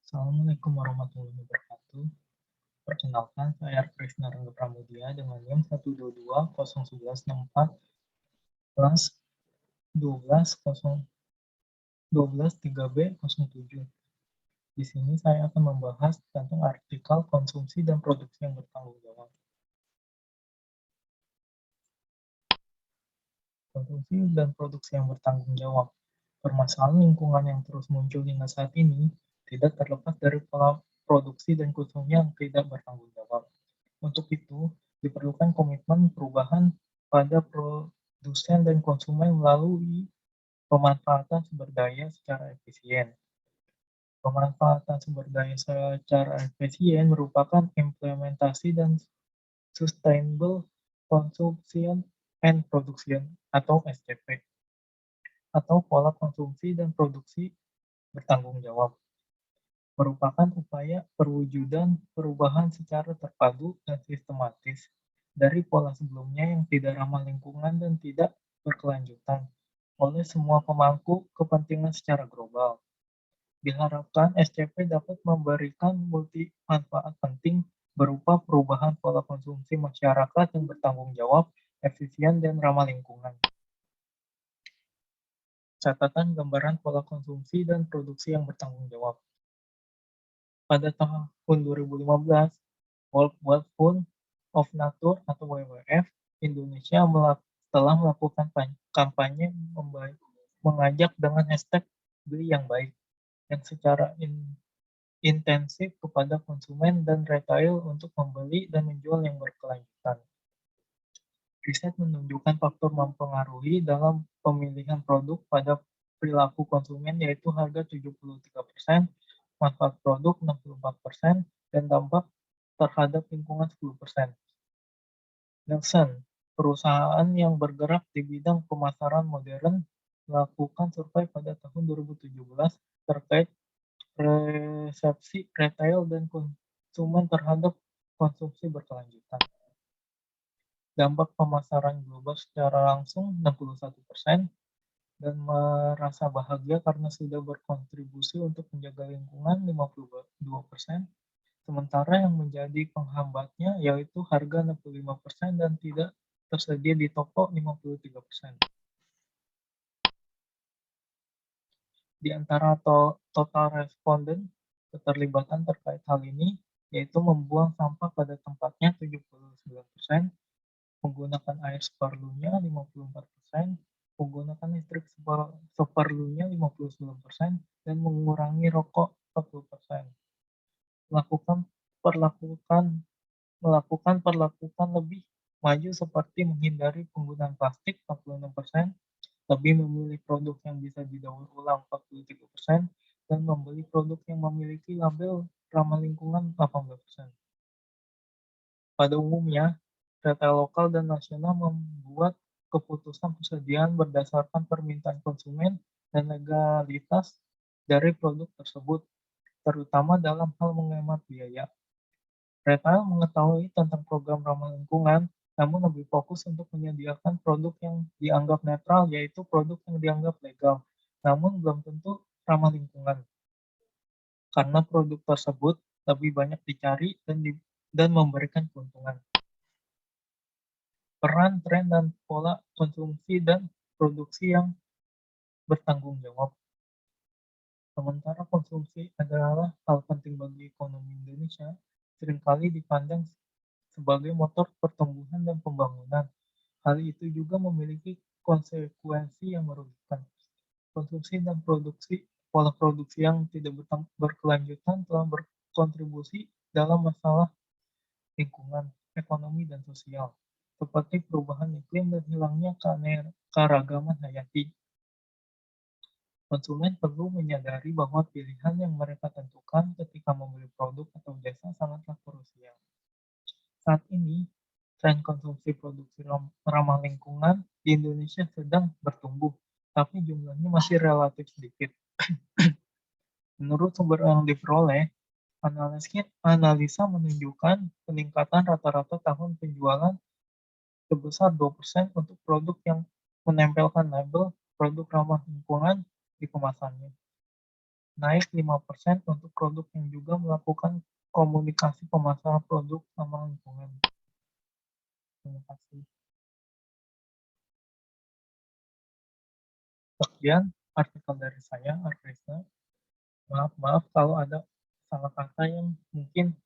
Assalamualaikum warahmatullahi wabarakatuh. Perkenalkan, saya Krisna Rangga Pramudia dengan NIM 122 0114 3B07. Di sini saya akan membahas tentang artikel konsumsi dan produksi yang bertanggung jawab. Konsumsi dan produksi yang bertanggung jawab. Permasalahan lingkungan yang terus muncul hingga saat ini tidak terlepas dari pola produksi dan konsumsi yang tidak bertanggung jawab. Untuk itu, diperlukan komitmen perubahan pada produsen dan konsumen melalui pemanfaatan sumber daya secara efisien. Pemanfaatan sumber daya secara efisien merupakan implementasi dan sustainable consumption and production atau SCP, atau pola konsumsi dan produksi bertanggung jawab, merupakan upaya perwujudan perubahan secara terpadu dan sistematis dari pola sebelumnya yang tidak ramah lingkungan dan tidak berkelanjutan oleh semua pemangku kepentingan secara global. Diharapkan SCP dapat memberikan multi manfaat penting berupa perubahan pola konsumsi masyarakat yang bertanggung jawab, efisien, dan ramah lingkungan. Catatan gambaran pola konsumsi dan produksi yang bertanggung jawab. Pada tahun 2015, World Fund of Nature atau WWF Indonesia telah melakukan kampanye mengajak dengan hashtag beli yang baik yang secara intensif kepada konsumen dan retail untuk membeli dan menjual yang berkelanjutan. Riset menunjukkan faktor mempengaruhi dalam pemilihan produk pada perilaku konsumen yaitu harga 73%, manfaat produk 64%, dan dampak terhadap lingkungan 10%. Nielsen, perusahaan yang bergerak di bidang pemasaran modern, melakukan survei pada tahun 2017 terkait persepsi retail dan konsumen terhadap konsumsi berkelanjutan. Dampak pemasaran global secara langsung 61%, dan merasa bahagia karena sudah berkontribusi untuk menjaga lingkungan 52%, sementara yang menjadi penghambatnya yaitu harga 65% dan tidak tersedia di toko 53%. Di antara total responden, keterlibatan terkait hal ini yaitu membuang sampah pada tempatnya 79%, menggunakan air seperlunya 54%, menggunakan listrik seperlunya 59%, dan mengurangi rokok 40%. Melakukan perlakukan lebih maju seperti menghindari penggunaan plastik 46%, lebih memilih produk yang bisa didaur ulang 43%, dan membeli produk yang memiliki label ramah lingkungan 18%. Pada umumnya, retail lokal dan nasional membuat keputusan persediaan berdasarkan permintaan konsumen dan legalitas dari produk tersebut, terutama dalam hal menghemat biaya. Retail mengetahui tentang program ramah lingkungan, namun lebih fokus untuk menyediakan produk yang dianggap netral, yaitu produk yang dianggap legal, namun belum tentu ramah lingkungan, karena produk tersebut lebih banyak dicari dan memberikan keuntungan. Peran, tren, dan pola konsumsi dan produksi yang bertanggung jawab. Sementara konsumsi adalah hal penting bagi ekonomi Indonesia, seringkali dipandang sebagai motor pertumbuhan dan pembangunan. Hal itu juga memiliki konsekuensi yang merugikan. Konsumsi dan pola produksi yang tidak berkelanjutan telah berkontribusi dalam masalah lingkungan, ekonomi, dan sosial, seperti perubahan iklim dan hilangnya keanekaragaman hayati. Konsumen perlu menyadari bahwa pilihan yang mereka tentukan ketika membeli produk atau jasa sangatlah krusial. Saat ini, tren konsumsi produksi ramah lingkungan di Indonesia sedang bertumbuh, tapi jumlahnya masih relatif sedikit. Menurut sumber yang diperoleh, analisa menunjukkan peningkatan rata-rata tahun penjualan sebesar 2% untuk produk yang menempelkan label produk ramah lingkungan di kemasannya. naik 5% untuk produk yang juga melakukan komunikasi pemasaran produk ramah lingkungan. Terima kasih. Sekian artikel dari saya, Artrisna. Maaf kalau ada salah kata yang mungkin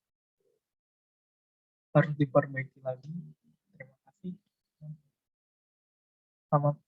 harus diperbaiki lagi. Terima kasih. Selamat